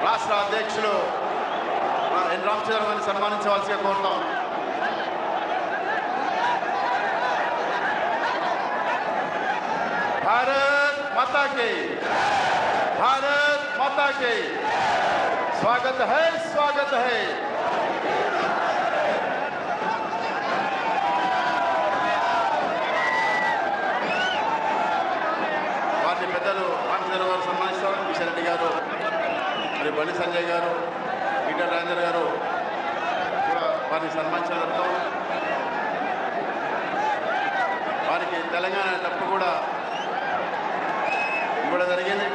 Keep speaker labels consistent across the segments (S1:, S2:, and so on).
S1: రాష్ట్ర అధ్యక్షులు ఎన్ రామచంద్రరావు గారిని సన్మానించవలసిగా కోరుతాం. भारत माता की, भारत माता की स्वागत है, स्वागत है. పార్టీ పెద్దలు రామచంద్ర గారు సన్మానిస్తారు. కిషన్ రెడ్డి గారు, మరి బండి సంజయ్ గారు, ఈటల రాజేందర్ గారు కూడా వారిని సన్మానించడంతో వారికి తెలంగాణ తప్పు కూడా ఇవ్వడం జరిగింది.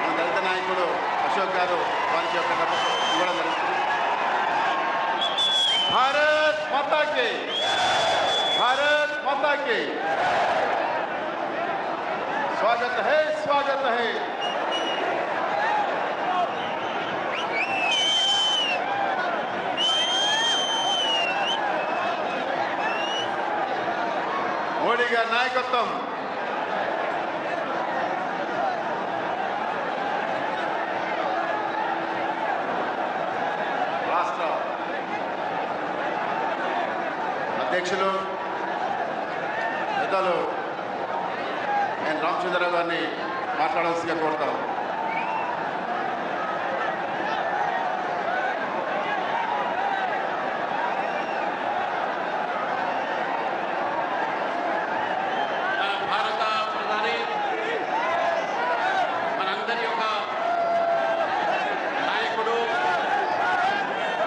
S1: మన దళిత నాయకుడు అశోక్ గారు వారికి యొక్క ఇవ్వడం జరుగుతుంది. భారత్ మాతా కి, భారత్ మాతా కి स्वागत है, स्वागत है. మోడీ గారి నాయకత్వం రాష్ట్ర అధ్యక్షులు పెద్దలు ఎన్ రామచంద్రరావు గారిని మాట్లాడాల్సిగా కోరుతాం.
S2: భారత ప్రధాని మనందరి యొక్క నాయకుడు,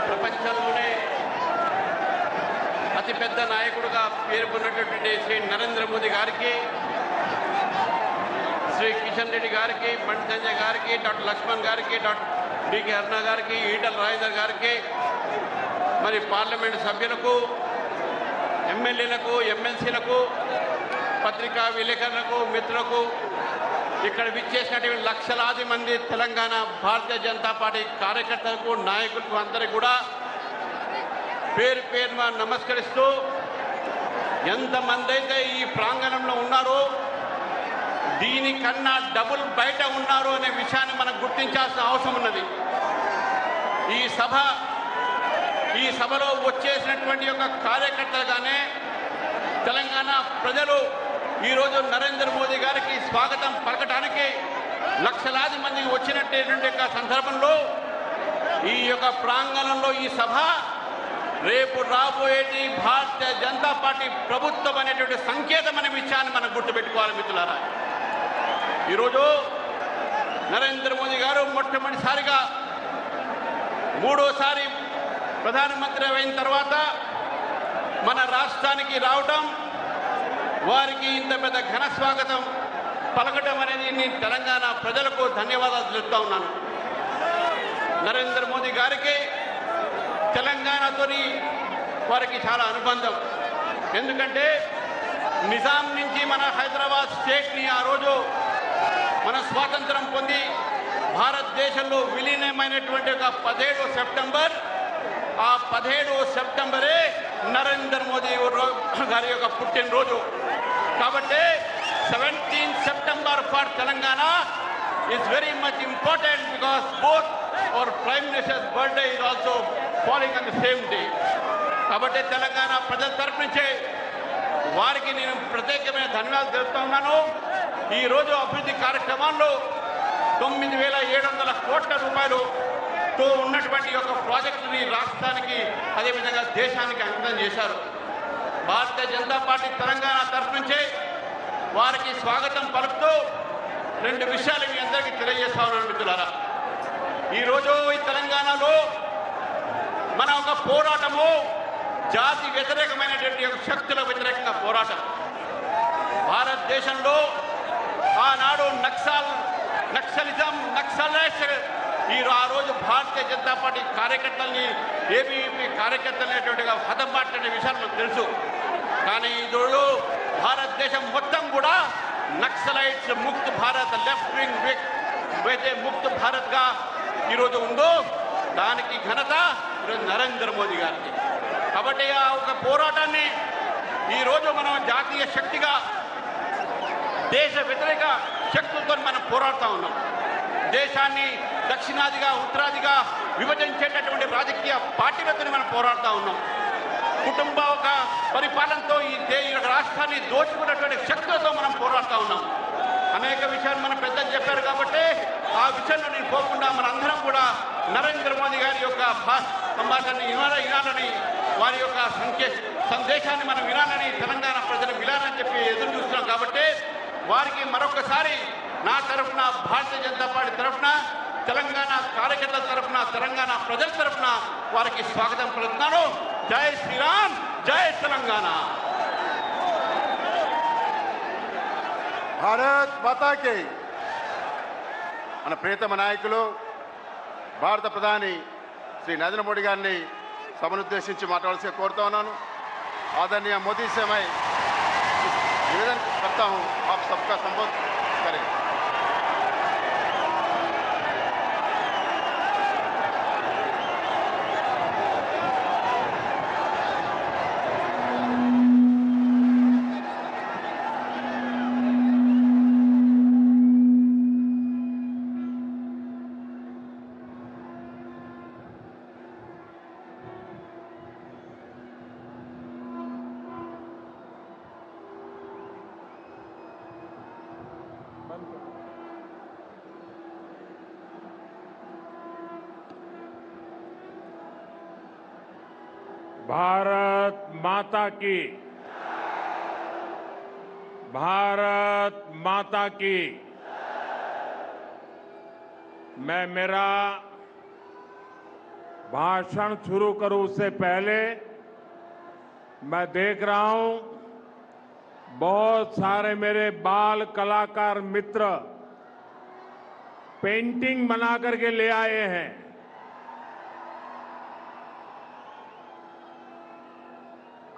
S2: ప్రపంచంలోనే అతిపెద్ద నాయకుడుగా పేర్కొన్నటువంటి శ్రీ నరేంద్ర మోదీ గారికి, శ్రీ కిషన్ రెడ్డి గారికి, బండి సంజయ్ గారికి, డాక్టర్ లక్ష్మణ్ గారికి, డాక్టర్ డికే అరుణ గారికి, ఈటల రాజేందర్ గారికి, మరి పార్లమెంటు సభ్యులకు, ఎమ్మెల్యేలకు, ఎమ్మెల్సీలకు, పత్రికా విలేకరులకు, మిత్రులకు, ఇక్కడ విచ్చేసినటువంటి లక్షలాది మంది తెలంగాణ భారతీయ జనతా పార్టీ కార్యకర్తలకు, నాయకులకు అందరికీ కూడా పేరు పేరున నమస్కరిస్తూ, ఎంతమంది అయితే ఈ ప్రాంగణంలో ఉన్నారో దీనికన్నా డబుల్ బయట ఉన్నారు అనే విషయాన్ని మనం గుర్తించాల్సిన అవసరం ఉన్నది. ఈ సభలో వచ్చేసినటువంటి యొక్క కార్యకర్తలుగానే తెలంగాణ ప్రజలు ఈరోజు నరేంద్ర మోదీ గారికి స్వాగతం పలకటానికి లక్షలాది మందికి వచ్చినటువంటి యొక్క సందర్భంలో ఈ యొక్క ప్రాంగణంలో ఈ సభ రేపు రాబోయేటి భారతీయ జనతా పార్టీ ప్రభుత్వం అనేటువంటి సంకేతం అనే విషయాన్ని మనం గుర్తుపెట్టుకోవాలి మిత్రులారా. ఈరోజు నరేంద్ర మోదీ గారు మొట్టమొదటిసారిగా మూడోసారి ప్రధానమంత్రి అయిన తర్వాత మన రాష్ట్రానికి రావటం, వారికి ఇంత పెద్ద ఘన స్వాగతం పలకటం అనేది నేను తెలంగాణ ప్రజలకు ధన్యవాదాలు తెలుపుతా ఉన్నాను. నరేంద్ర మోదీ గారికి తెలంగాణతోని వారికి చాలా అనుబంధం. ఎందుకంటే నిజాం నుంచి మన హైదరాబాద్ స్టేట్ని ఆ రోజు మన స్వాతంత్రం పొంది భారతదేశంలో విలీనమైనటువంటి ఒక 17 సెప్టెంబర్, ఆ 17 సెప్టెంబరే నరేంద్ర మోదీ గారి యొక్క పుట్టినరోజు. కాబట్టి 17 September for Telangana is very much important because both our Prime Minister's birthday is also falling on the same day. కాబట్టి తెలంగాణ ప్రజల తరపు నుంచే వారికి నేను ప్రత్యేకమైన ధన్యవాదాలు తెలుపుతా ఉన్నాను. ఈరోజు అభివృద్ధి కార్యక్రమాల్లో 9,700 కోట్ల రూపాయలతో ఉన్నటువంటి ఒక ప్రాజెక్టుని రాష్ట్రానికి అదేవిధంగా దేశానికి అంకితం చేశారు. భారతీయ జనతా పార్టీ తెలంగాణ తరఫు నుంచే వారికి స్వాగతం పలుకుతూ 2 విషయాలు మీ అందరికీ తెలియజేస్తా ఉన్నాను మిత్రులారా. ఈరోజు ఈ తెలంగాణలో మన ఒక పోరాటము జాతి వ్యతిరేకమైనటువంటి శక్తుల వ్యతిరేకంగా పోరాటం. భారతదేశంలో ఆనాడు నక్సలిజం, నక్సలైట్స్ ఆ రోజు భారతీయ జనతా పార్టీ కార్యకర్తల్ని, ఏబీవీపీ కార్యకర్తలనేటువంటిగా హతమార్చిన విషయాలు మనకు తెలుసు. కానీ ఈరోజు భారతదేశం మొత్తం కూడా Naxalites Mukt Bharat, left wing అయితే ముక్త్ భారత్గా ఈరోజు ఉందో దానికి ఘనత ఈరోజు నరేంద్ర మోదీ గారికి. కాబట్టి ఆ ఒక పోరాటాన్ని ఈరోజు మనం జాతీయ శక్తిగా, దేశ వ్యతిరేక శక్తులతో మనం పోరాడుతూ ఉన్నాం. దేశాన్ని దక్షిణాదిగా ఉత్తరాదిగా విభజించేటటువంటి రాజకీయ పార్టీలతో మనం పోరాడుతూ ఉన్నాం. కుటుంబ ఒక పరిపాలనతో ఈ రాష్ట్రాన్ని దోచుకున్నటువంటి శక్తులతో మనం పోరాడుతూ ఉన్నాం. అనేక విషయాలు మన పెద్దలు చెప్పారు కాబట్టి ఆ విషయంలో నేను పోకుండా మనందరం కూడా నరేంద్ర మోదీ గారి యొక్క సంభాషణని వినాలని, వారి యొక్క సందేశాన్ని మనం వినాలని, తెలంగాణ ప్రజలు వినాలని చెప్పి ఎదురు చూస్తున్నాం. కాబట్టి వారికి మరొకసారి నా తరఫున, భారతీయ జనతా పార్టీ తరఫున, తెలంగాణ కార్యకర్తల తరఫున, తెలంగాణ ప్రజల తరఫున వారికి స్వాగతం పలుకుతున్నాను. జై శ్రీరామ్, జై తెలంగాణ.
S1: భారత్ మాతాకి. మన ప్రియతమ నాయకులు భారత ప్రధాని శ్రీ నరేంద్ర మోడీ గారిని సభనుద్దేశించి మాట్లాడాల్సి కోరుతా ఉన్నాను. आदरणीय मोदी से मैं निवेदन करता हूं, आप सबका संबोधन करें.
S3: भारत माता की, भारत माता की. मैं मेरा भाषण शुरू करूं उससे पहले मैं देख रहा हूं बहुत सारे मेरे बाल कलाकार मित्र पेंटिंग बना करके ले आए हैं.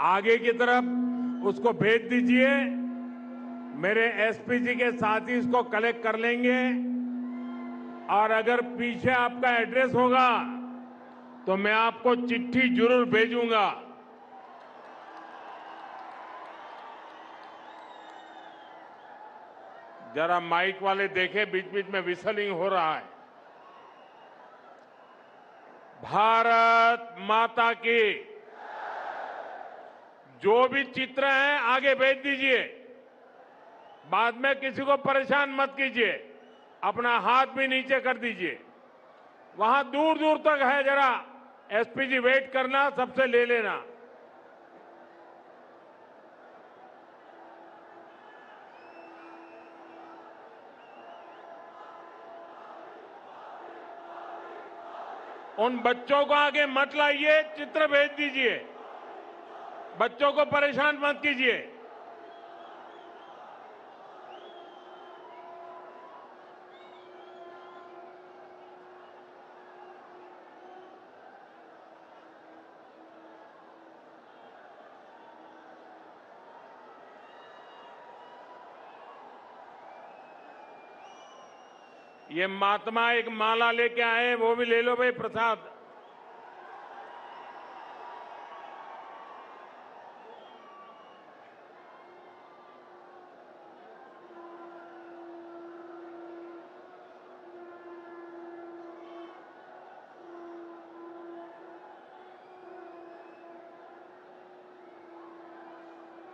S3: आगे की तरफ उसको भेज दीजिए. मेरे एसपी जी के साथी इसको कलेक्ट कर लेंगे और अगर पीछे आपका एड्रेस होगा तो मैं आपको चिट्ठी जरूर भेजूंगा. जरा माइक वाले देखें, बीच बीच में विसलिंग हो रहा है. भारत माता की. जो भी चित्र हैं आगे भेज दीजिए. बाद में किसी को परेशान मत कीजिए. अपना हाथ भी नीचे कर दीजिए. वहां दूर दूर तक है, जरा एसपी जी वेट करना, सबसे ले लेना. उन बच्चों को आगे मत लाइए, चित्र भेज दीजिए. बच्चों को परेशान मत कीजिए. ये महात्मा एक माला लेके आए, वो भी ले लो भाई प्रसाद.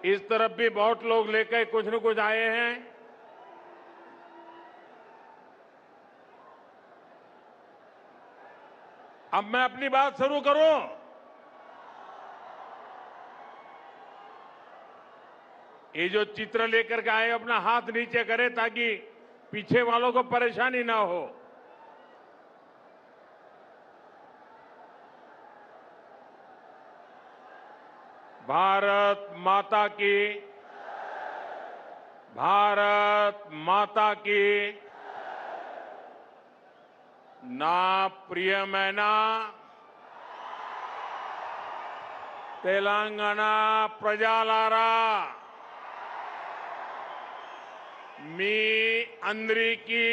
S3: इस तरफ भी बहुत लोग लेकर कुछ न कुछ आए हैं. अब मैं अपनी बात शुरू करूं. ये जो चित्र लेकर के आए अपना हाथ नीचे करें ताकि पीछे वालों को परेशानी ना हो. भारत माता की, भारत माता की. నా ప్రియమైన తెలంగాణ ప్రజలారా, మీ అందరికీ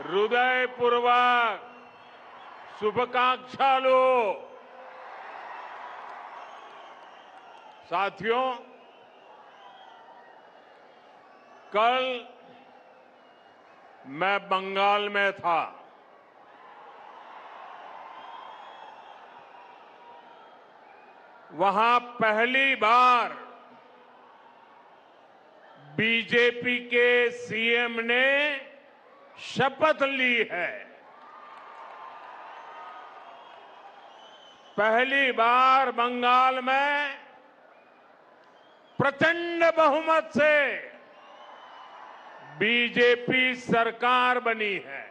S3: హృదయపూర్వక शुभकांक्षालु. साथियों, कल मैं बंगाल में था. वहां पहली बार बीजेपी के सीएम ने शपथ ली है। पहली बार बंगाल में प्रचंड बहुमत से बीजेपी सरकार बनी है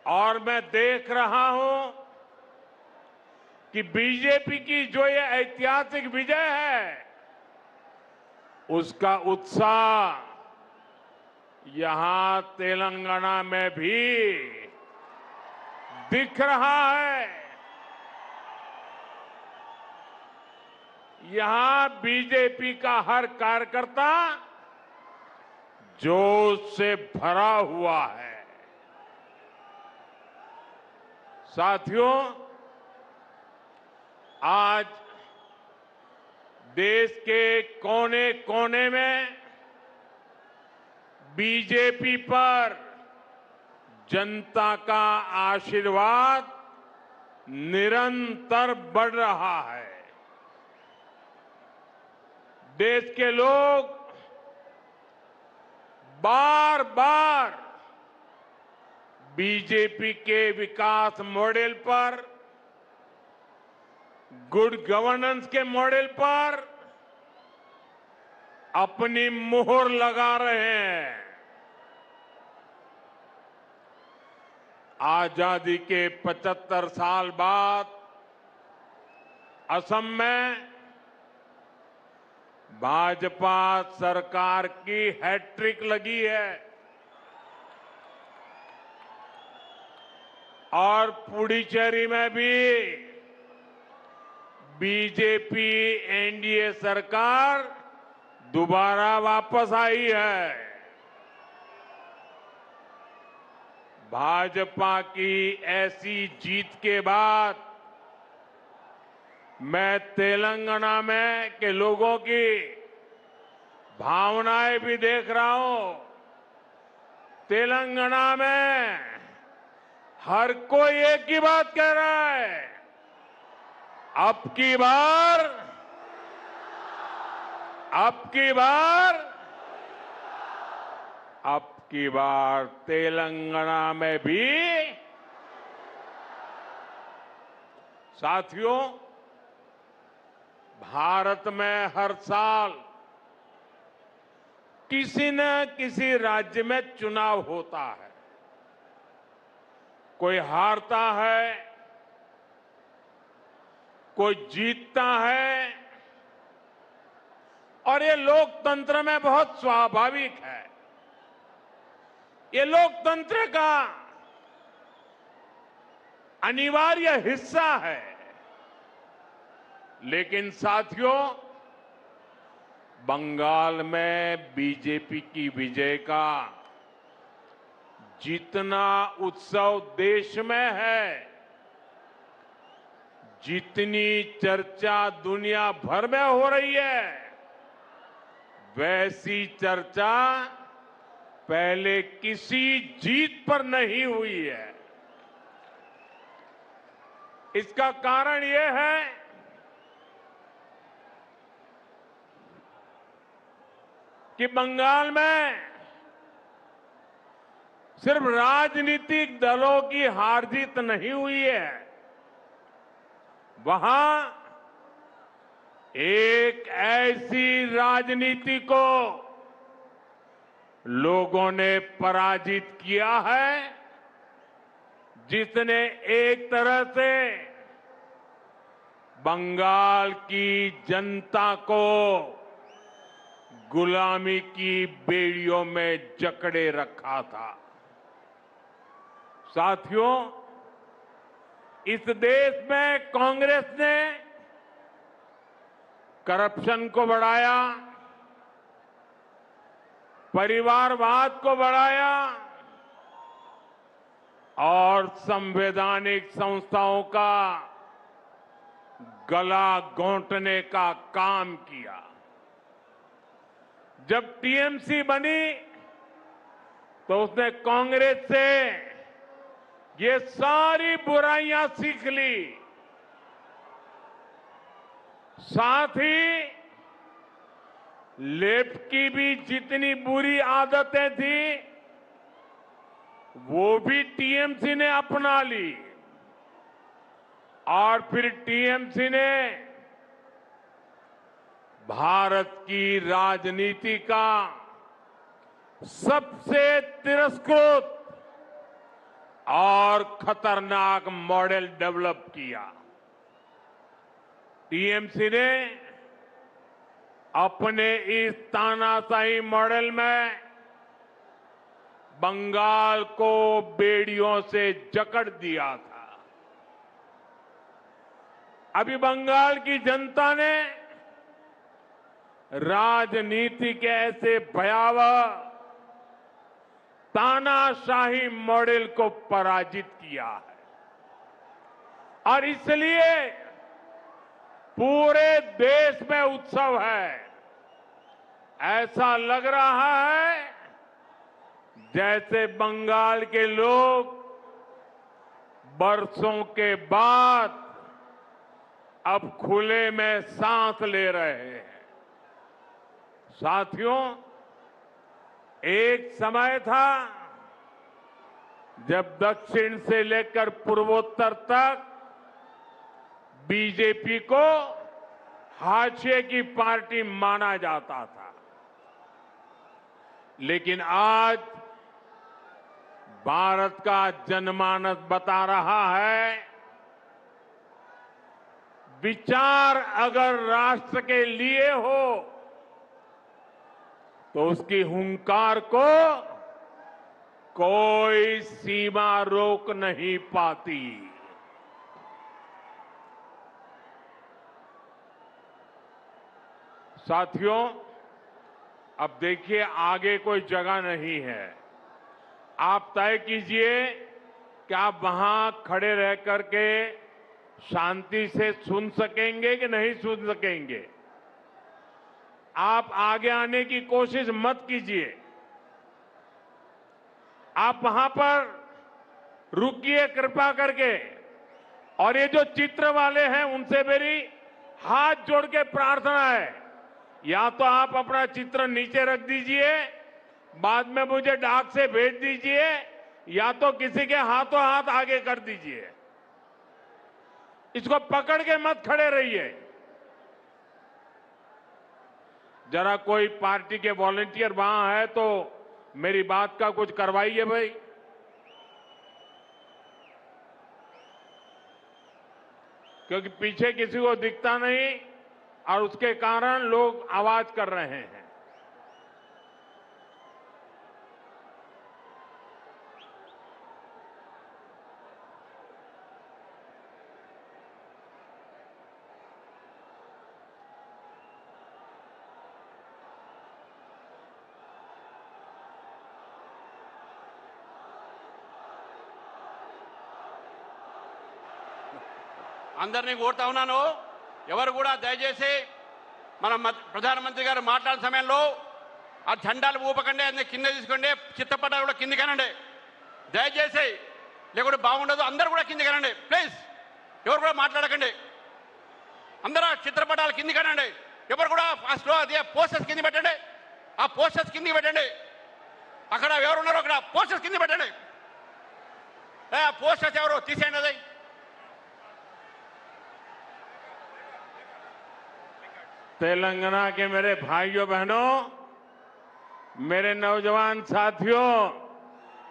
S3: और मैं देख रहा हूं कि बीजेपी की जो ये ऐतिहासिक विजय है उसका उत्साह यहां तेलंगाना में भी दिख रहा है। यहां बीजेपी का हर कार्यकर्ता जोश से भरा हुआ है। साथियों, आज देश के कोने कोने में बीजेपी पर जनता का आशीर्वाद निरंतर बढ़ रहा है। देश के लोग बार बार बीजेपी के विकास मॉडल पर, गुड गवर्नेंस के मॉडल पर अपनी मुहर लगा रहे हैं। आजादी के 75 साल बाद असम में भाजपा सरकार की हैट्रिक लगी है और पुडुचेरी में भी बीजेपी एनडीए सरकार दोबारा वापस आई है। भाजपा की ऐसी जीत के बाद मैं तेलंगाना में के लोगों की भावनाएं भी देख रहा हूं। तेलंगाना में हर कोई एक ही बात कह रहा है, अब की बार तेलंगाना में भी। साथियों, भारत में हर साल किसी न किसी राज्य में चुनाव होता है। कोई हारता है, कोई जीतता है और ये लोकतंत्र में बहुत स्वाभाविक है। ये लोकतंत्र का अनिवार्य हिस्सा है। लेकिन साथियों, बंगाल में बीजेपी की विजय का जितना उत्सव देश में है, जितनी चर्चा दुनिया भर में हो रही है, वैसी चर्चा पहले किसी जीत पर नहीं हुई है। इसका कारण यह है कि बंगाल में सिर्फ राजनीतिक दलों की हार जीत नहीं हुई है, वहां एक ऐसी राजनीति को लोगों ने पराजित किया है जिसने एक तरह से बंगाल की जनता को गुलामी की बेड़ियों में जकड़े रखा था। साथियों, इस देश में कांग्रेस ने करप्शन को बढ़ाया, परिवारवाद को बढ़ाया और संवैधानिक संस्थाओं का गला घोंटने का काम किया। जब टीएमसी बनी तो उसने कांग्रेस से ये सारी बुराइयां सीख ली साथ ही लेफ्ट की भी जितनी बुरी आदतें थी वो भी टीएमसी ने अपना ली और फिर टीएमसी ने भारत की राजनीति का सबसे तिरस्कृत और खतरनाक मॉडल डेवलप किया। टीएमसी ने अपने इस तानाशाही मॉडल में बंगाल को बेड़ियों से जकड़ दिया था। अभी बंगाल की जनता ने राजनीति के ऐसे भयावह तानाशाही मॉडल को पराजित किया है और इसलिए पूरे देश में उत्सव है। ऐसा लग रहा है जैसे बंगाल के लोग बरसों के बाद अब खुले में सांस ले रहे हैं। साथियों, एक समय था जब दक्षिण से लेकर पूर्वोत्तर तक बीजेपी को हाशिए की पार्टी माना जाता था, लेकिन आज भारत का जनमानस बता रहा है विचार अगर राष्ट्र के लिए हो तो उसकी हुंकार को कोई सीमा रोक नहीं पाती। साथियों, अब देखिए आगे कोई जगह नहीं है। आप तय कीजिए कि आप वहां खड़े रह करके शांति से सुन सकेंगे कि नहीं सुन सकेंगे। आप आगे आने की कोशिश मत कीजिए। आप वहां पर रुकिए कृपा करके। और ये जो चित्र वाले हैं उनसे मेरी हाथ जोड़ के प्रार्थना है, या तो आप अपना चित्र नीचे रख दीजिए, बाद में मुझे डाक से भेज दीजिए, या तो किसी के हाथों हाथ आगे कर दीजिए। इसको पकड़ के मत खड़े रहिए। जरा कोई पार्टी के वॉलंटियर वहां है तो मेरी बात का कुछ करवाइए भाई। क्योंकि पीछे किसी को दिखता नहीं और उसके कारण लोग आवाज कर रहे हैं।
S2: అందరినీ కోరుతా ఉన్నాను, ఎవరు కూడా దయచేసి మన ప్రధానమంత్రి గారు మాట్లాడిన సమయంలో ఆ జెండాలు ఊపకండి, అన్ని కింద తీసుకోండి, చిత్తపటాలు కూడా కింది కనండి దయచేసి, లేకుంటే బాగుండదు. అందరూ కూడా కింది కనండి ప్లీజ్, ఎవరు కూడా మాట్లాడకండి. అందరూ చిత్రపటాలు కింది కనండి. ఎవరు కూడా ఫస్ట్ అదే పోస్టర్స్ కింది పెట్టండి, ఆ పోస్టర్స్ కిందికి పెట్టండి. అక్కడ ఎవరు ఉన్నారో అక్కడ పోస్టర్స్ కింది పెట్టండి. పోస్టర్స్ ఎవరు తీసేయండి. అది
S3: तेलंगाना के मेरे भाइयों बहनों, मेरे नौजवान साथियों,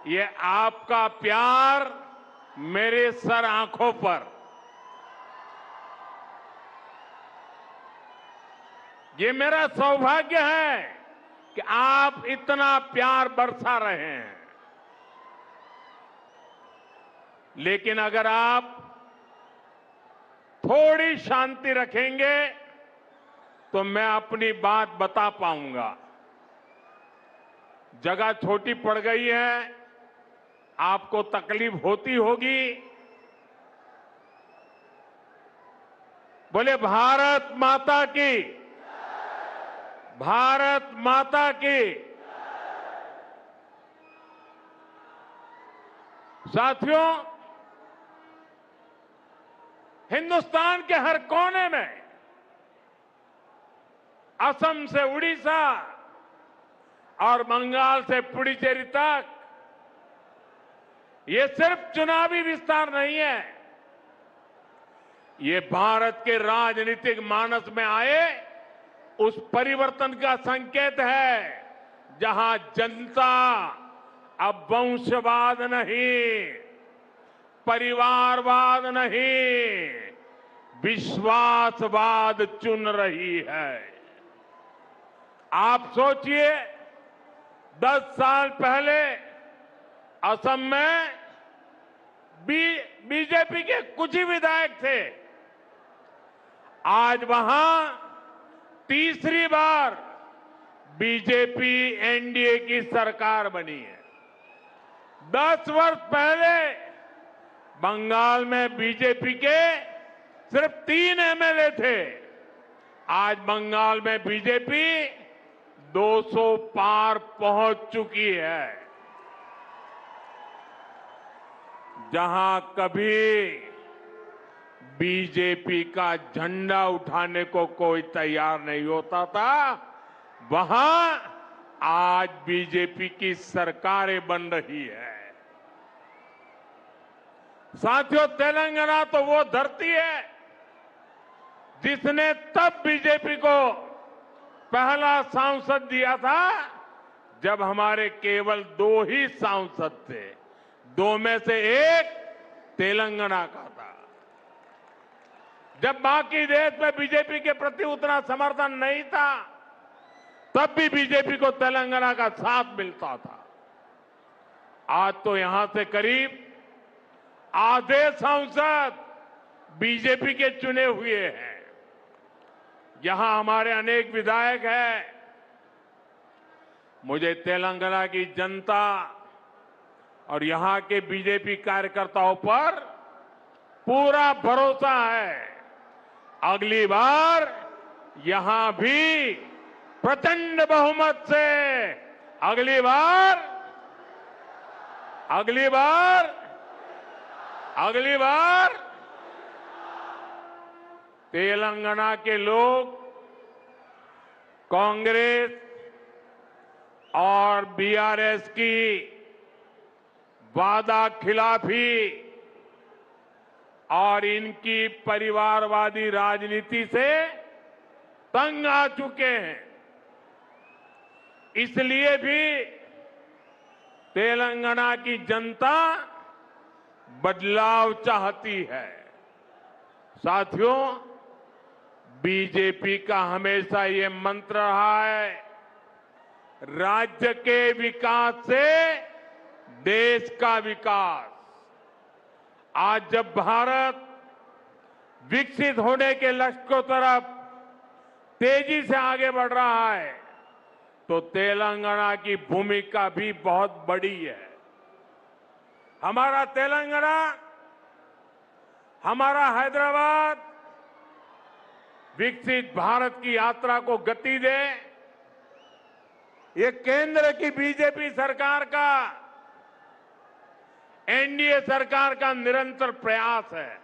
S3: ये आपका प्यार मेरे सर आंखों पर, ये मेरा सौभाग्य है कि आप इतना प्यार बरसा रहे हैं। लेकिन अगर आप थोड़ी शांति रखेंगे तो मैं अपनी बात बता पाऊंगा। जगह छोटी पड़ गई है, आपको तकलीफ होती होगी। बोले भारत माता की, भारत माता की। साथियों, हिंदुस्तान के हर कोने में असम से उड़ीसा और बंगाल से पुडुचेरी तक ये सिर्फ चुनावी विस्तार नहीं है, ये भारत के राजनीतिक मानस में आए उस परिवर्तन का संकेत है, जहां जनता अब वंशवाद नहीं, परिवारवाद नहीं, विश्वासवाद चुन रही है। आप सोचिए, 10 साल पहले असम में बीजेपी के कुछ ही विधायक थे, आज वहां तीसरी बार बीजेपी एनडीए की सरकार बनी है। 10 वर्ष पहले बंगाल में बीजेपी के सिर्फ 3 एमएलए थे, आज बंगाल में बीजेपी 200 पार पहुंच चुकी है। जहां कभी बीजेपी का झंडा उठाने को कोई तैयार नहीं होता था, वहां आज बीजेपी की सरकारें बन रही है। साथियों, तेलंगाना तो वो धरती है जिसने तब बीजेपी को पहला सांसद दिया था जब हमारे केवल 2 ही सांसद थे, 2 में से एक तेलंगाना का था। जब बाकी देश में बीजेपी के प्रति उतना समर्थन नहीं था, तब भी बीजेपी को तेलंगाना का साथ मिलता था। आज तो यहां से करीब आधे सांसद बीजेपी के चुने हुए हैं। यहां हमारे अनेक विधायक हैं। मुझे तेलंगाना की जनता और यहां के बीजेपी कार्यकर्ताओं पर पूरा भरोसा है। अगली बार यहां भी प्रचंड बहुमत से अगली बार तेलंगाना के लोग कांग्रेस और बीआरएस की वादा खिलाफी और इनकी परिवारवादी राजनीति से तंग आ चुके हैं। इसलिए भी तेलंगाना की जनता बदलाव चाहती है। साथियों, बीजेपी का हमेशा ये मंत्र रहा है, राज्य के विकास से देश का विकास। आज जब भारत विकसित होने के लक्ष्य की तरफ तेजी से आगे बढ़ रहा है, तो तेलंगाना की भूमिका भी बहुत बड़ी है। हमारा तेलंगाना, हमारा हैदराबाद विकसित भारत की यात्रा को गति दे, ये केंद्र की बीजेपी सरकार का, एनडीए सरकार का निरंतर प्रयास है।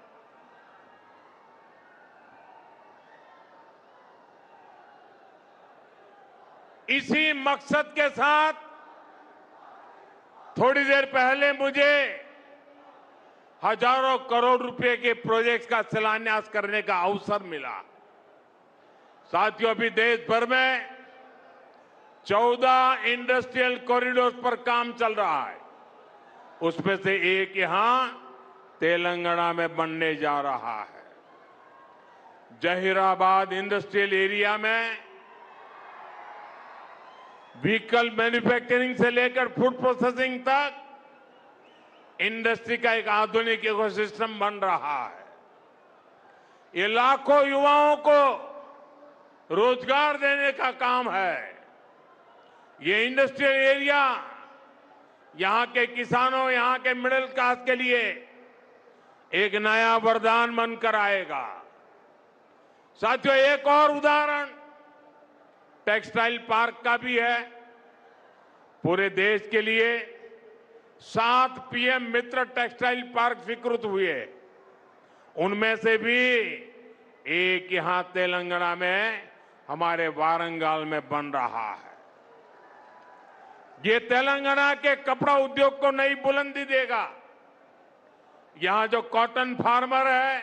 S3: इसी मकसद के साथ थोड़ी देर पहले मुझे हजारों करोड़ रुपए के प्रोजेक्ट्स का शिलान्यास करने का अवसर मिला। साथियों, अभी देश भर में 14 इंडस्ट्रियल कॉरिडोर पर काम चल रहा है। उसमें से एक यहां तेलंगाना में बनने जा रहा है। जहीराबाद इंडस्ट्रियल एरिया में व्हीकल मैन्युफैक्चरिंग से लेकर फूड प्रोसेसिंग तक इंडस्ट्री का एक आधुनिक इकोसिस्टम बन रहा है। ये लाखों युवाओं को रोजगार देने का काम है। ये इंडस्ट्रियल एरिया यहां के किसानों, यहां के मिडिल क्लास के लिए एक नया वरदान बनकर आएगा। साथियों, एक और उदाहरण टेक्सटाइल पार्क का भी है। पूरे देश के लिए 7 पीएम मित्र टेक्सटाइल पार्क स्वीकृत हुए, उनमें से भी एक यहां तेलंगाना में हमारे वारंगल में बन रहा है। ये तेलंगाना के कपड़ा उद्योग को नई बुलंदी देगा। यहां जो कॉटन फार्मर है,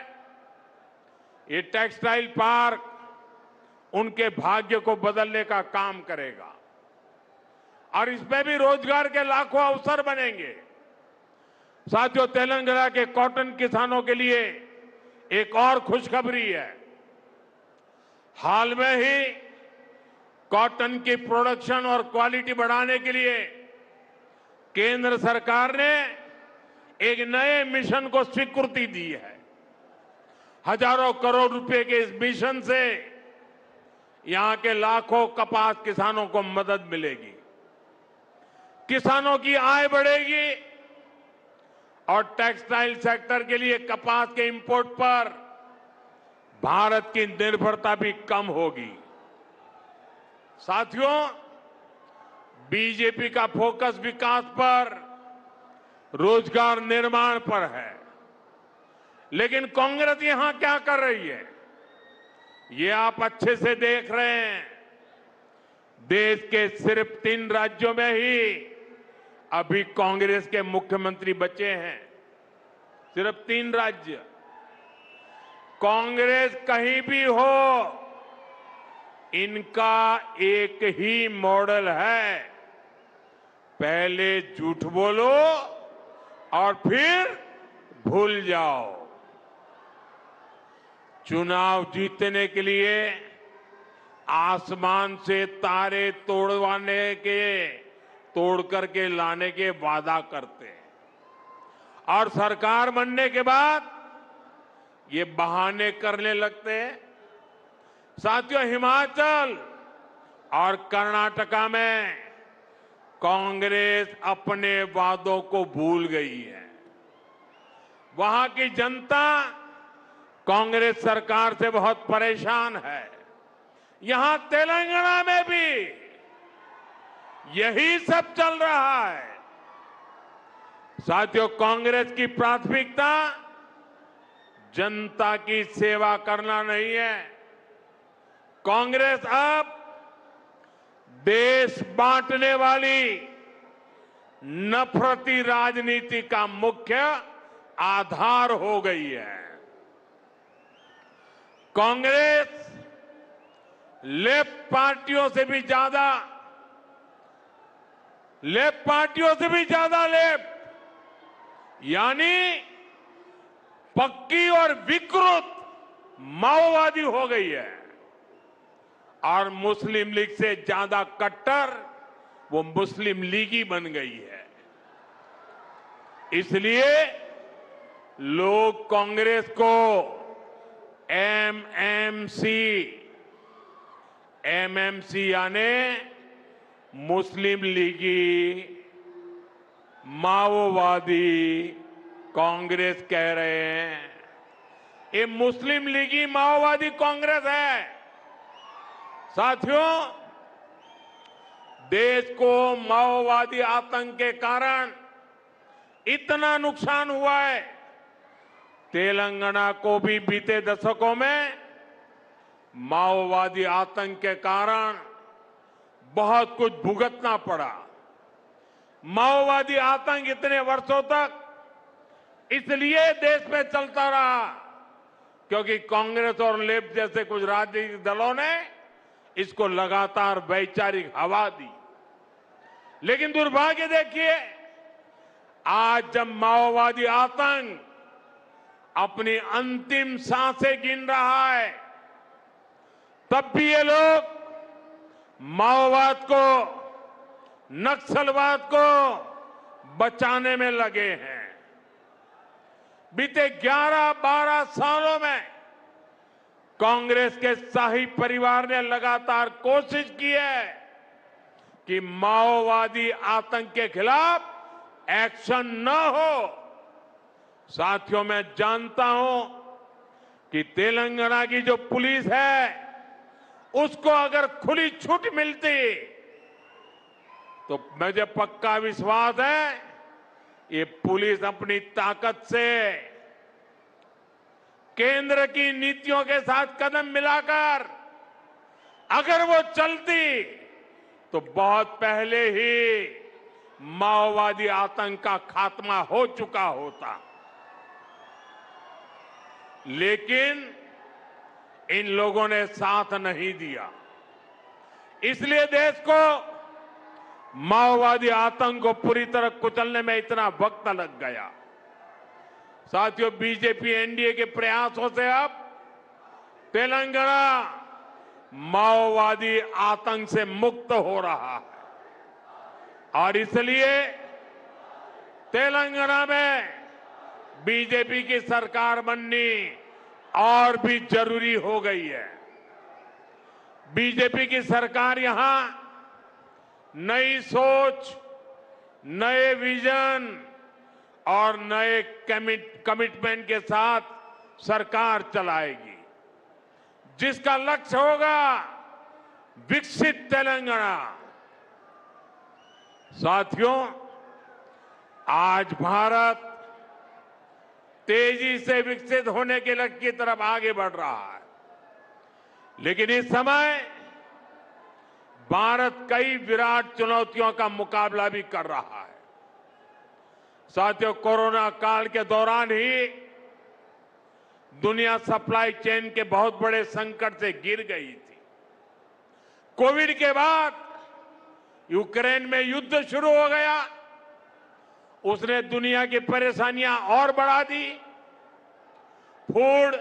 S3: ये टेक्सटाइल पार्क उनके भाग्य को बदलने का काम करेगा और इसमें भी रोजगार के लाखों अवसर बनेंगे। साथियों, तेलंगाना के कॉटन किसानों के लिए एक और खुशखबरी है। हाल में ही कॉटन की प्रोडक्शन और क्वालिटी बढ़ाने के लिए केंद्र सरकार ने एक नए मिशन को स्वीकृति दी है। हजारों करोड़ रुपए के इस मिशन से यहां के लाखों कपास किसानों को मदद मिलेगी, किसानों की आय बढ़ेगी और टेक्सटाइल सेक्टर के लिए कपास के इंपोर्ट पर भारत की निर्भरता भी कम होगी। साथियों, बीजेपी का फोकस विकास पर, रोजगार निर्माण पर है, लेकिन कांग्रेस यहां क्या कर रही है, ये आप अच्छे से देख रहे हैं। देश के सिर्फ 3 राज्यों में ही अभी कांग्रेस के मुख्यमंत्री बचे हैं। सिर्फ 3 राज्य। कांग्रेस कहीं भी हो, इनका एक ही मॉडल है, पहले झूठ बोलो और फिर भूल जाओ। चुनाव जीतने के लिए आसमान से तारे तोड़ करके लाने के वादा करते हैं और सरकार बनने के बाद ये बहाने करने लगते हैं। साथियों, हिमाचल और कर्नाटका में कांग्रेस अपने वादों को भूल गई है। वहां की जनता कांग्रेस सरकार से बहुत परेशान है। यहां तेलंगाना में भी यही सब चल रहा है। साथियों, कांग्रेस की प्राथमिकता जनता की सेवा करना नहीं है। कांग्रेस अब देश बांटने वाली नफरती राजनीति का मुख्य आधार हो गई है। कांग्रेस लेफ्ट पार्टियों से भी ज्यादा लेफ्ट यानी पक्की और विकृत माओवादी हो गई है और मुस्लिम लीग से ज्यादा कट्टर वो मुस्लिम लीगी बन गई है। इसलिए लोग कांग्रेस को एमएमसी यानी मुस्लिम लीगी माओवादी कांग्रेस कह रहे हैं। ये मुस्लिम लीगी माओवादी कांग्रेस है। साथियों, देश को माओवादी आतंक के कारण इतना नुकसान हुआ है। तेलंगाना को भी बीते दशकों में माओवादी आतंक के कारण बहुत कुछ भुगतना पड़ा। माओवादी आतंक इतने वर्षों तक इसलिए देश में चलता रहा क्योंकि कांग्रेस और लेफ्ट जैसे कुछ राजनीतिक दलों ने इसको लगातार वैचारिक हवा दी। लेकिन दुर्भाग्य देखिए, आज जब माओवादी आतंक अपनी अंतिम सांसें गिन रहा है, तब भी ये लोग माओवाद को, नक्सलवाद को बचाने में लगे हैं। बीते 11-12 सालों में कांग्रेस के शाही परिवार ने लगातार कोशिश की है कि माओवादी आतंक के खिलाफ एक्शन न हो। साथियों, मैं जानता हूं कि तेलंगाना की जो पुलिस है उसको अगर खुली छूट मिलती तो मुझे पक्का विश्वास है ये पुलिस अपनी ताकत से केंद्र की नीतियों के साथ कदम मिलाकर अगर वो चलती तो बहुत पहले ही माओवादी आतंक का खात्मा हो चुका होता। लेकिन इन लोगों ने साथ नहीं दिया, इसलिए देश को माओवादी आतंक को पूरी तरह कुचलने में इतना वक्त लग गया। साथियों, बीजेपी एनडीए के प्रयासों से अब तेलंगाना माओवादी आतंक से मुक्त हो रहा है और इसलिए तेलंगाना में बीजेपी की सरकार बननी और भी जरूरी हो गई है। बीजेपी की सरकार यहां नई सोच, नए विजन और नए कमिटमेंट के साथ सरकार चलाएगी, जिसका लक्ष्य होगा विकसित तेलंगाना। साथियों, आज भारत तेजी से विकसित होने के लक्ष्य की तरफ आगे बढ़ रहा है, लेकिन इस समय भारत कई विराट चुनौतियों का मुकाबला भी कर रहा है। साथियों, कोरोना काल के दौरान ही दुनिया सप्लाई चेन के बहुत बड़े संकट से गिर गई थी। कोविड के बाद यूक्रेन में युद्ध शुरू हो गया, उसने दुनिया की परेशानियां और बढ़ा दी। फूड,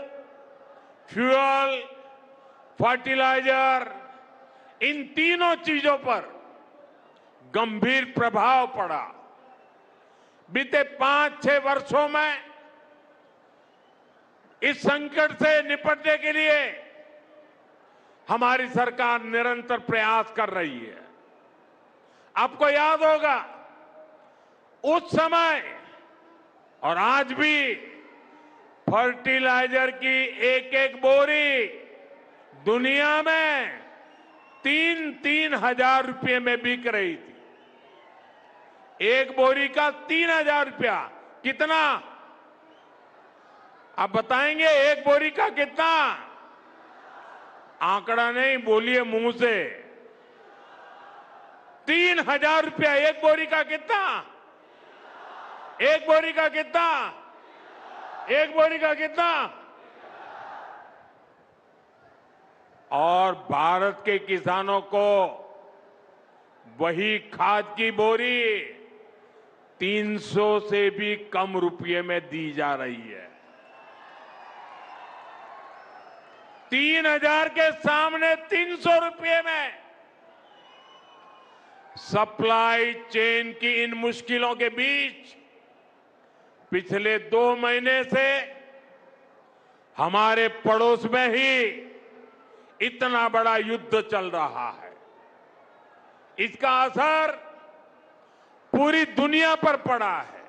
S3: फ्यूल, फर्टिलाइजर, इन तीनों चीजों पर गंभीर प्रभाव पड़ा। बीते 5-6 वर्षों में इस संकट से निपटने के लिए हमारी सरकार निरंतर प्रयास कर रही है। आपको याद होगा, उस समय और आज भी फर्टिलाइजर की एक बोरी दुनिया में 3-3 हजार रुपये में बिक रही थी। एक बोरी का 3,000 रुपया। कितना? आप बताएंगे एक बोरी का कितना? आंकड़ा नहीं, बोलिए मुंह से। 3,000 रुपया एक बोरी का। कितना? एक बोरी का कितना? एक बोरी का कितना? और भारत के किसानों को वही खाद की बोरी 300 से भी कम रुपये में दी जा रही है। 3,000 के सामने 300 रुपये में। सप्लाई चेन की इन मुश्किलों के बीच पिछले 2 महीने से हमारे पड़ोस में ही इतना बड़ा युद्ध चल रहा है। इसका असर पूरी दुनिया पर पड़ा है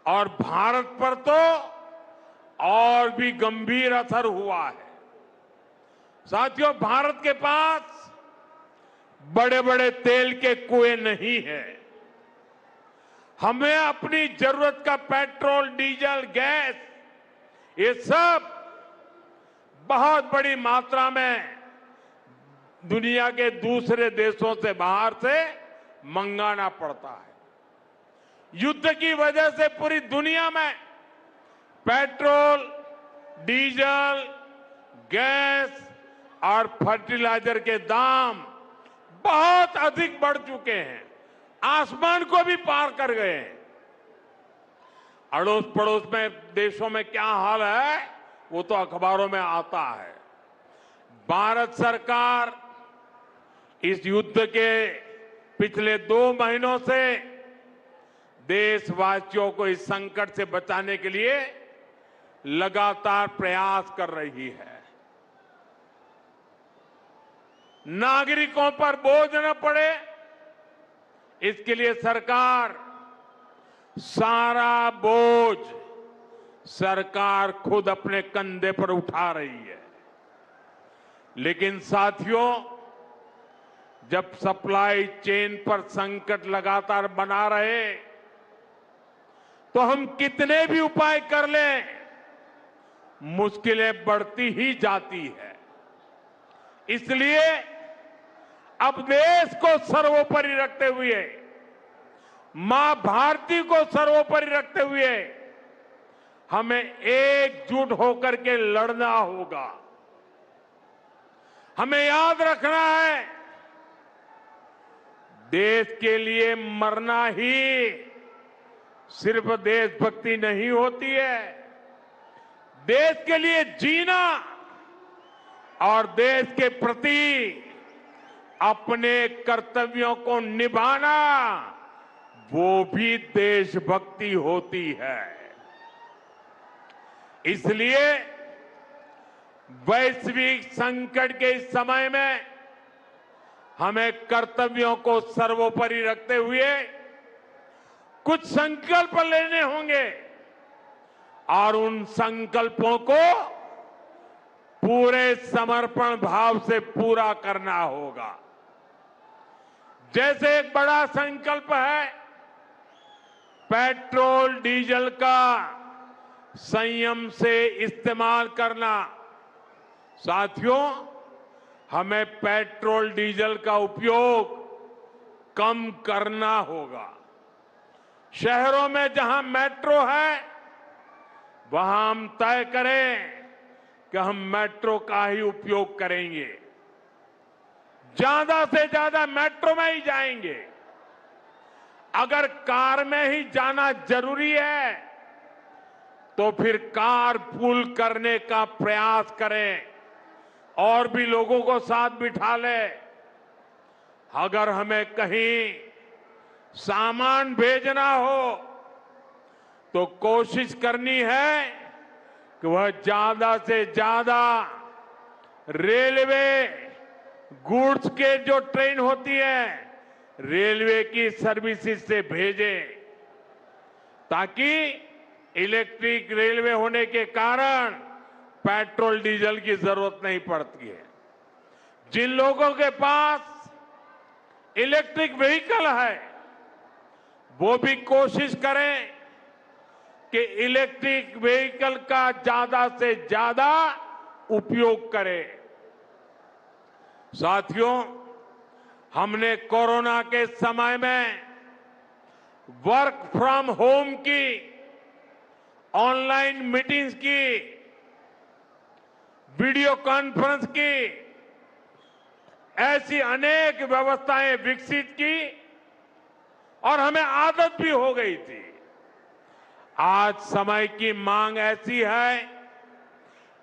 S3: और भारत पर तो और भी गंभीर असर हुआ है। साथियों, भारत के पास बड़े बड़े तेल के कुएं नहीं है। हमें अपनी जरूरत का पेट्रोल, डीजल, गैस, ये सब बहुत बड़ी मात्रा में दुनिया के दूसरे देशों से, बाहर से मंगाना पड़ता है। युद्ध की वजह से पूरी दुनिया में पेट्रोल, डीजल, गैस और फर्टिलाइजर के दाम बहुत अधिक बढ़ चुके हैं, आसमान को भी पार कर गए हैं। अड़ोस पड़ोस में देशों में क्या हाल है वो तो अखबारों में आता है। भारत सरकार इस युद्ध के पिछले 2 महीनों से देशवासियों को इस संकट से बचाने के लिए लगातार प्रयास कर रही है। नागरिकों पर बोझ न पड़े, इसके लिए सरकार सारा बोझ सरकार खुद अपने कंधे पर उठा रही है। लेकिन साथियों, जब सप्लाई चेन पर संकट लगातार बना रहे तो हम कितने भी उपाय कर लें, मुश्किलें बढ़ती ही जाती है। इसलिए अब देश को सर्वोपरि रखते हुए, मां भारती को सर्वोपरि रखते हुए हमें एकजुट होकर के लड़ना होगा। हमें याद रखना है, देश के लिए मरना ही सिर्फ देशभक्ति नहीं होती है, देश के लिए जीना और देश के प्रति अपने कर्तव्यों को निभाना, वो भी देशभक्ति होती है। इसलिए वैश्विक संकट के इस समय में हमें कर्तव्यों को सर्वोपरि रखते हुए कुछ संकल्प लेने होंगे और उन संकल्पों को पूरे समर्पण भाव से पूरा करना होगा। जैसे एक बड़ा संकल्प है पेट्रोल डीजल का संयम से इस्तेमाल करना। साथियों, हमें पेट्रोल डीजल का उपयोग कम करना होगा। शहरों में जहां मेट्रो है वहां हम तय करें कि हम मेट्रो का ही उपयोग करेंगे, ज्यादा से ज्यादा मेट्रो में ही जाएंगे। अगर कार में ही जाना जरूरी है तो फिर कार पूल करने का प्रयास करें और भी लोगों को साथ बिठा ले। अगर हमें कहीं सामान भेजना हो तो कोशिश करनी है कि वह ज्यादा से ज्यादा रेलवे गुड्स के जो ट्रेन होती है रेलवे की सर्विसेज से भेजे, ताकि इलेक्ट्रिक रेलवे होने के कारण पेट्रोल डीजल की जरूरत नहीं पड़ती है। जिन लोगों के पास इलेक्ट्रिक व्हीकल है वो भी कोशिश करें कि इलेक्ट्रिक व्हीकल का ज्यादा से ज्यादा उपयोग करें। साथियों, हमने कोरोना के समय में वर्क फ्रॉम होम की, ऑनलाइन मीटिंग्स की, वीडियो कॉन्फ्रेंस की, ऐसी अनेक व्यवस्थाएं विकसित की और हमें आदत भी हो गई थी। आज समय की मांग ऐसी है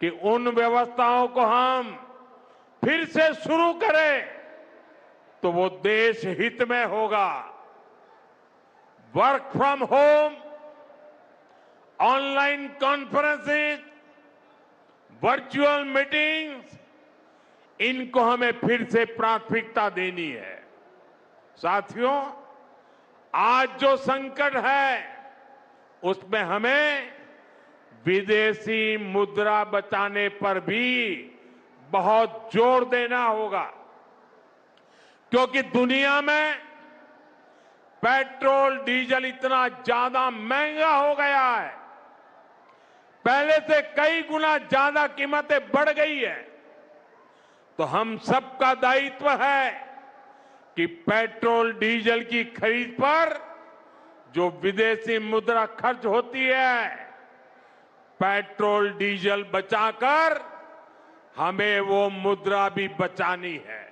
S3: कि उन व्यवस्थाओं को हम फिर से शुरू करें तो वो देश हित में होगा। Work from home, online conferences, virtual meetings, इनको हमें फिर से प्राथमिकता देनी है। साथियों, आज जो संकट है उसमें हमें विदेशी मुद्रा बचाने पर भी बहुत जोर देना होगा, क्योंकि दुनिया में पेट्रोल डीजल इतना ज्यादा महंगा हो गया है, पहले से कई गुना ज्यादा कीमतें बढ़ गई है। तो हम सबका दायित्व है कि पेट्रोल डीजल की खरीद पर जो विदेशी मुद्रा खर्च होती है, पेट्रोल डीजल बचाकर हमें वो मुद्रा भी बचानी है।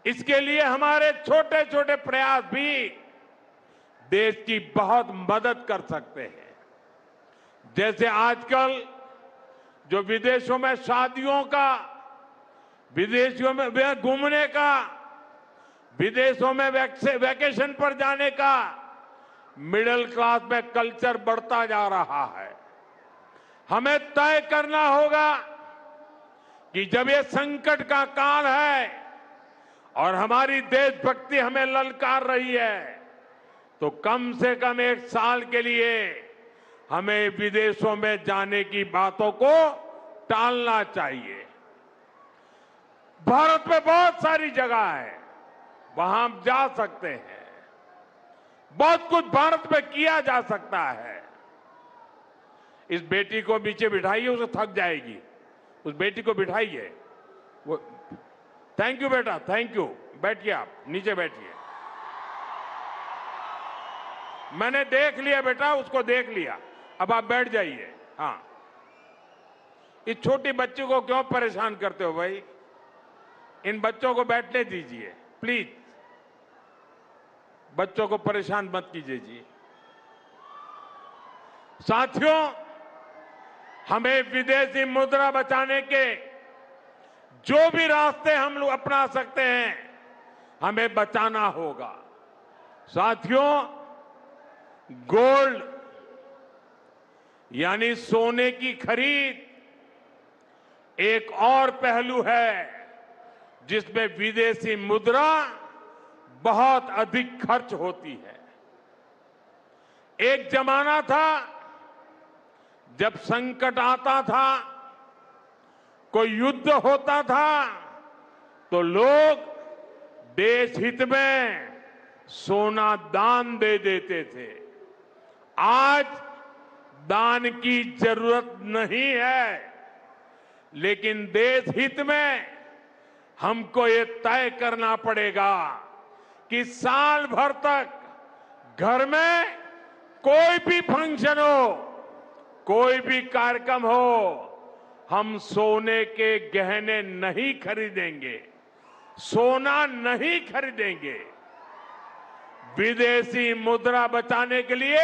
S3: इसके लिए हमारे छोटे छोटे प्रयास भी देश की बहुत मदद कर सकते हैं। जैसे आजकल जो विदेशों में शादियों का, विदेशों में घूमने का, विदेशों में वैकेशन पर जाने का मिडिल क्लास में कल्चर बढ़ता जा रहा है। हमें तय करना होगा कि जब ये संकट का काल है और हमारी देशभक्ति हमें ललकार रही है, तो कम से कम एक साल के लिए हमें विदेशों में जाने की बातों को टालना चाहिए। भारत में बहुत सारी जगह है, वहां हम जा सकते हैं, बहुत कुछ भारत में किया जा सकता है। इस बेटी को नीचे बिठाइए, उसे थक जाएगी, उस बेटी को बिठाइए, वो थैंक यू बेटा, थैंक यू। बैठिए, आप नीचे बैठिए। मैंने देख लिया बेटा, उसको देख लिया। अब आप बैठ जाइए। हाँ, इस छोटी बच्ची को क्यों परेशान करते हो भाई? इन बच्चों को बैठने दीजिए प्लीज। बच्चों को परेशान मत कीजिए जी। साथियों, हमें विदेशी मुद्रा बचाने के जो भी रास्ते हम लोग अपना सकते हैं, हमें बचाना होगा। साथियों, गोल्ड यानी सोने की खरीद एक और पहलू है जिसमें विदेशी मुद्रा बहुत अधिक खर्च होती है। एक जमाना था जब संकट आता था, कोई युद्ध होता था, तो लोग देश हित में सोना दान दे देते थे। आज दान की जरूरत नहीं है, लेकिन देश हित में हमको ये तय करना पड़ेगा कि साल भर तक घर में कोई भी फंक्शन हो, कोई भी कार्यक्रम हो, हम सोने के गहने नहीं खरीदेंगे, सोना नहीं खरीदेंगे। विदेशी मुद्रा बचाने के लिए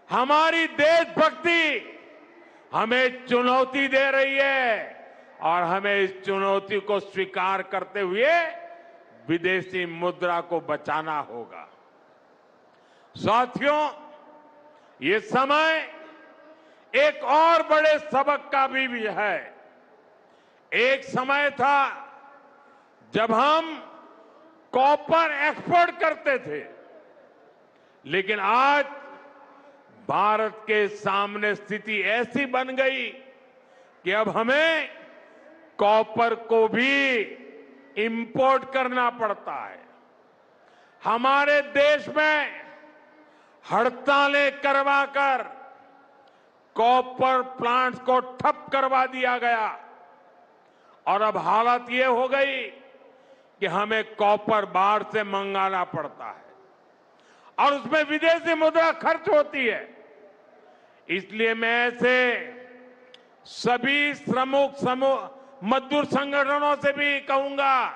S3: हमारी देशभक्ति हमें चुनौती दे रही है और हमें इस चुनौती को स्वीकार करते हुए विदेशी मुद्रा को बचाना होगा। साथियों, ये समय एक और बड़े सबक का भी है। एक समय था जब हम कॉपर एक्सपोर्ट करते थे, लेकिन आज भारत के सामने स्थिति ऐसी बन गई कि अब हमें कॉपर को भी इंपोर्ट करना पड़ता है। हमारे देश में हड़तालें करवाकर कॉपर प्लांट्स को ठप करवा दिया गया और अब हालत ये हो गई कि हमें कॉपर बाहर से मंगाना पड़ता है और उसमें विदेशी मुद्रा खर्च होती है। इसलिए मैं ऐसे सभी श्रमिक समूह मजदूर संगठनों से भी कहूंगा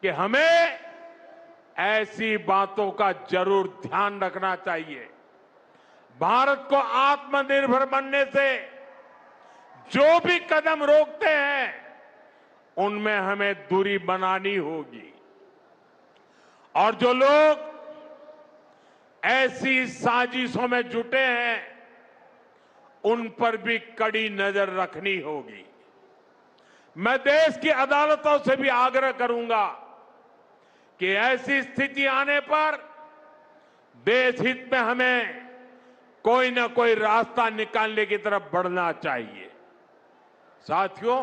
S3: कि हमें ऐसी बातों का जरूर ध्यान रखना चाहिए। भारत को आत्मनिर्भर बनने से जो भी कदम रोकते हैं, उनमें हमें दूरी बनानी होगी और जो लोग ऐसी साजिशों में जुटे हैं, उन पर भी कड़ी नजर रखनी होगी। मैं देश की अदालतों से भी आग्रह करूंगा कि ऐसी स्थिति आने पर देश हित में हमें कोई ना कोई रास्ता निकालने की तरफ बढ़ना चाहिए। साथियों,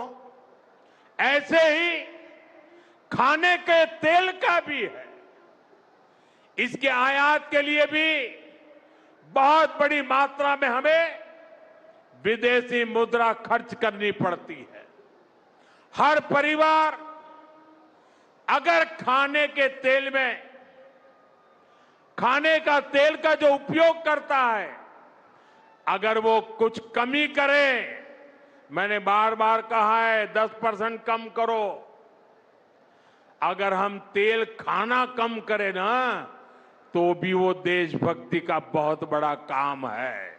S3: ऐसे ही खाने के तेल का भी है। इसके आयात के लिए भी बहुत बड़ी मात्रा में हमें विदेशी मुद्रा खर्च करनी पड़ती है। हर परिवार अगर खाने के तेल में खाने का तेल का जो उपयोग करता है, अगर वो कुछ कमी करे, मैंने बार बार कहा है 10% कम करो। अगर हम तेल खाना कम करें ना, तो भी वो देशभक्ति का बहुत बड़ा काम है।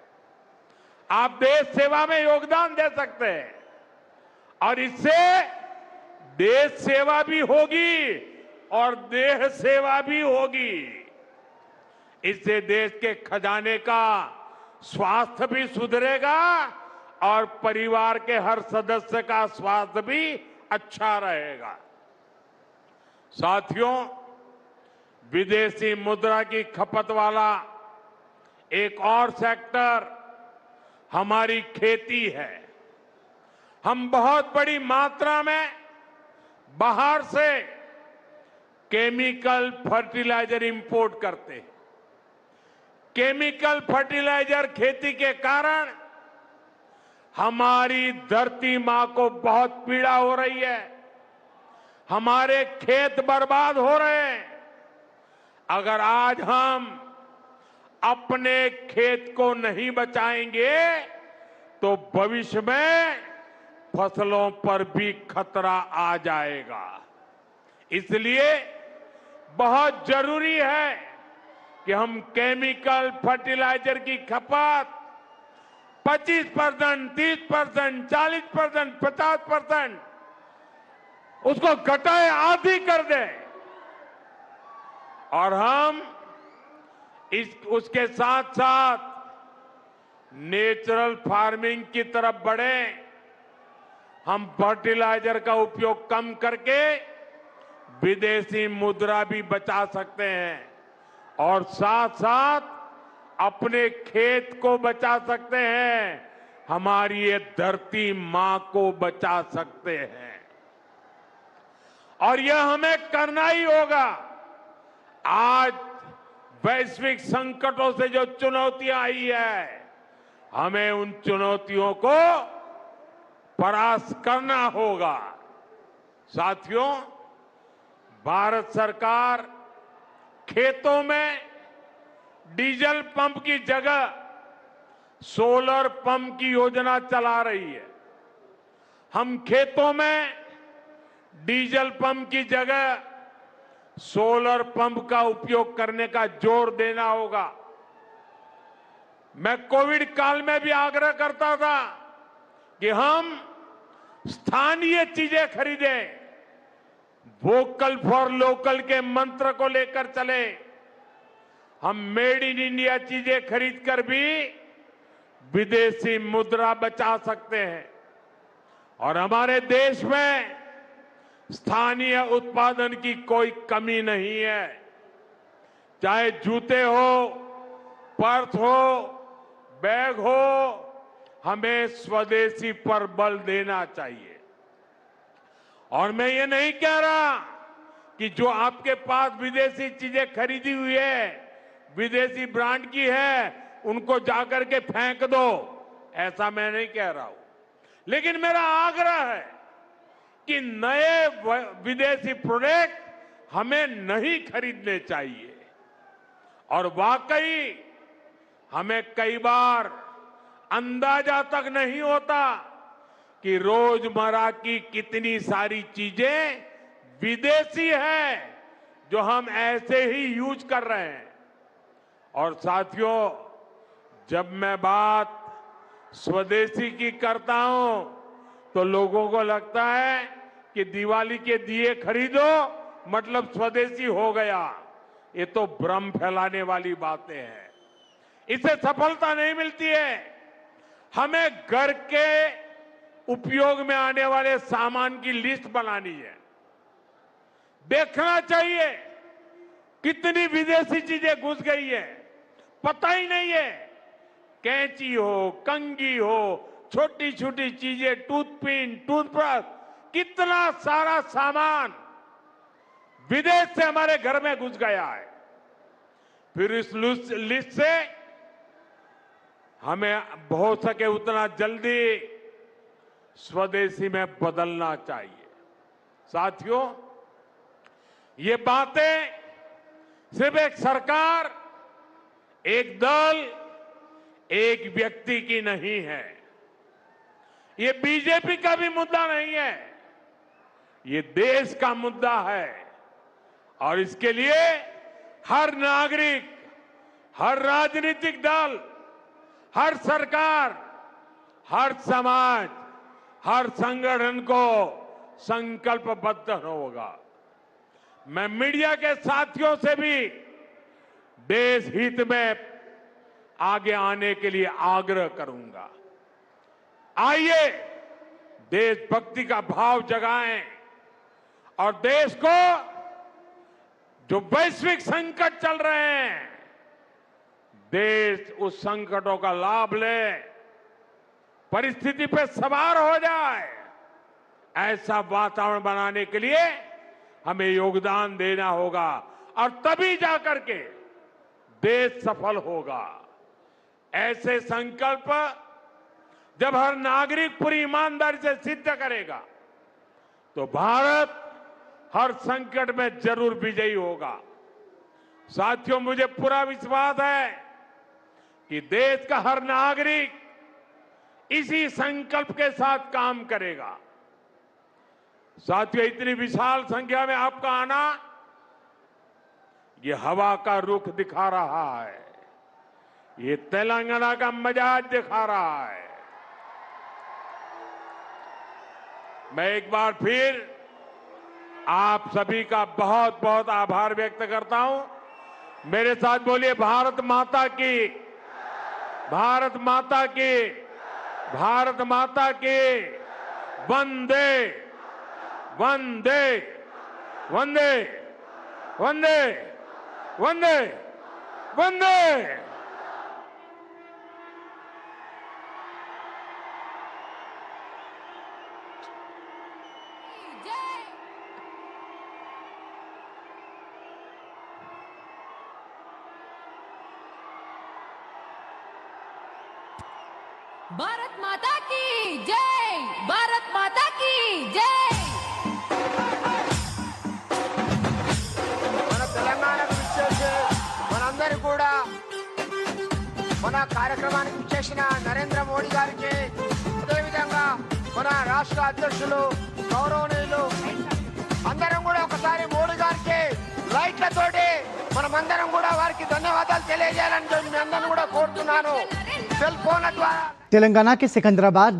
S3: आप देश सेवा में योगदान दे सकते हैं और इससे देश सेवा भी होगी और देह सेवा भी होगी। इससे देश के खजाने का स्वास्थ्य भी सुधरेगा और परिवार के हर सदस्य का स्वास्थ्य भी अच्छा रहेगा। साथियों, विदेशी मुद्रा की खपत वाला एक और सेक्टर हमारी खेती है। हम बहुत बड़ी मात्रा में बाहर से केमिकल फर्टिलाइजर इंपोर्ट करते हैं। केमिकल फर्टिलाइजर खेती के कारण हमारी धरती मां को बहुत पीड़ा हो रही है। हमारे खेत बर्बाद हो रहे हैं। अगर आज हम अपने खेत को नहीं बचाएंगे तो भविष्य में फसलों पर भी खतरा आ जाएगा। इसलिए बहुत जरूरी है कि हम केमिकल फर्टिलाइजर की खपत 25%, 30%, 40%, 50% उसको घटाए, आधी कर दें और हम उसके साथ साथ नेचुरल फार्मिंग की तरफ बढ़े। हम फर्टिलाइजर का उपयोग कम करके विदेशी मुद्रा भी बचा सकते हैं और साथ साथ अपने खेत को बचा सकते हैं, हमारी ये धरती मां को बचा सकते हैं। और यह हमें करना ही होगा। आज वैश्विक संकटों से जो चुनौतियां आई है, हमें उन चुनौतियों को परास्त करना होगा। साथियों, भारत सरकार खेतों में डीजल पंप की जगह सोलर पंप की योजना चला रही है। हम खेतों में डीजल पंप की जगह सोलर पंप का उपयोग करने का जोर देना होगा। मैं कोविड काल में भी आग्रह करता था कि हम स्थानीय चीजें खरीदें, वोकल फॉर लोकल के मंत्र को लेकर चले। हम मेड इन इंडिया चीजें खरीदकर भी विदेशी मुद्रा बचा सकते हैं और हमारे देश में स्थानीय उत्पादन की कोई कमी नहीं है। चाहे जूते हो, पर्स हो, बैग हो, हमें स्वदेशी पर बल देना चाहिए। और मैं ये नहीं कह रहा कि जो आपके पास विदेशी चीजें खरीदी हुई है, विदेशी ब्रांड की है, उनको जाकर के फेंक दो, ऐसा मैं नहीं कह रहा हूं। लेकिन मेरा आग्रह है कि नए विदेशी प्रोडक्ट हमें नहीं खरीदने चाहिए। और वाकई हमें कई बार अंदाजा तक नहीं होता कि रोजमर्रा की कितनी सारी चीजें विदेशी है जो हम ऐसे ही यूज कर रहे हैं। और साथियों, जब मैं बात स्वदेशी की करता हूं तो लोगों को लगता है कि दिवाली के दिए खरीदो मतलब स्वदेशी हो गया। ये तो भ्रम फैलाने वाली बातें हैं। इससे सफलता नहीं मिलती है। हमें घर के उपयोग में आने वाले सामान की लिस्ट बनानी है। देखना चाहिए कितनी विदेशी चीजें घुस गई है, पता ही नहीं है। कैंची हो, कंघी हो, छोटी छोटी चीजें, टूथपिन, टूथब्रश, कितना सारा सामान विदेश से हमारे घर में घुस गया है। फिर इस लिस्ट से हमें हो सके उतना जल्दी स्वदेशी में बदलना चाहिए। साथियों, ये बातें सिर्फ एक सरकार, एक दल, एक व्यक्ति की नहीं है। ये बीजेपी का भी मुद्दा नहीं है, ये देश का मुद्दा है। और इसके लिए हर नागरिक, हर राजनीतिक दल, हर सरकार, हर समाज, हर संगठन को संकल्पबद्ध होगा। मैं मीडिया के साथियों से भी देश हित में आगे आने के लिए आग्रह करूंगा। आइए देशभक्ति का भाव जगाएं और देश को जो वैश्विक संकट चल रहे हैं, देश उस संकटों का लाभ ले, परिस्थिति पे सवार हो जाए। ऐसा वातावरण बनाने के लिए हमें योगदान देना होगा और तभी जाकर के देश सफल होगा। ऐसे संकल्प जब हर नागरिक पूरी ईमानदारी से सिद्ध करेगा तो भारत हर संकट में जरूर विजयी होगा। साथियों, मुझे पूरा विश्वास है कि देश का हर नागरिक इसी संकल्प के साथ काम करेगा। साथियों, इतनी विशाल संख्या में आपका आना ये हवा का रुख दिखा रहा है, ये तेलंगाना का मिजाज दिखा रहा है। मैं एक बार फिर आप सभी का बहुत बहुत आभार व्यक्त करता हूं। मेरे साथ बोलिए, भारत माता की, भारत माता की, भारत माता की। वंदे वंदे वंदे वंदे वंदे वंदे।
S4: भारत माता की जय, भारत माता की जय।
S5: మన తెలంగాణకు విచ్చేసి మనందరూ కూడా మన కార్యక్రమానికి విచ్చేసిన నరేంద్ర మోడీ గారికి, అదేవిధంగా మన రాష్ట్ర అధ్యక్షులు గౌరవనీయులు అందరం కూడా ఒకసారి మోడీ గారికి లైట్లతోటి మనమందరం కూడా వారికి ధన్యవాదాలు తెలియజేయాలని మీ అందరిని కూడా కోరుతున్నాను। సెల్ ఫోన్ల ద్వారా
S6: तेलंगाना के सिकंदराबाद में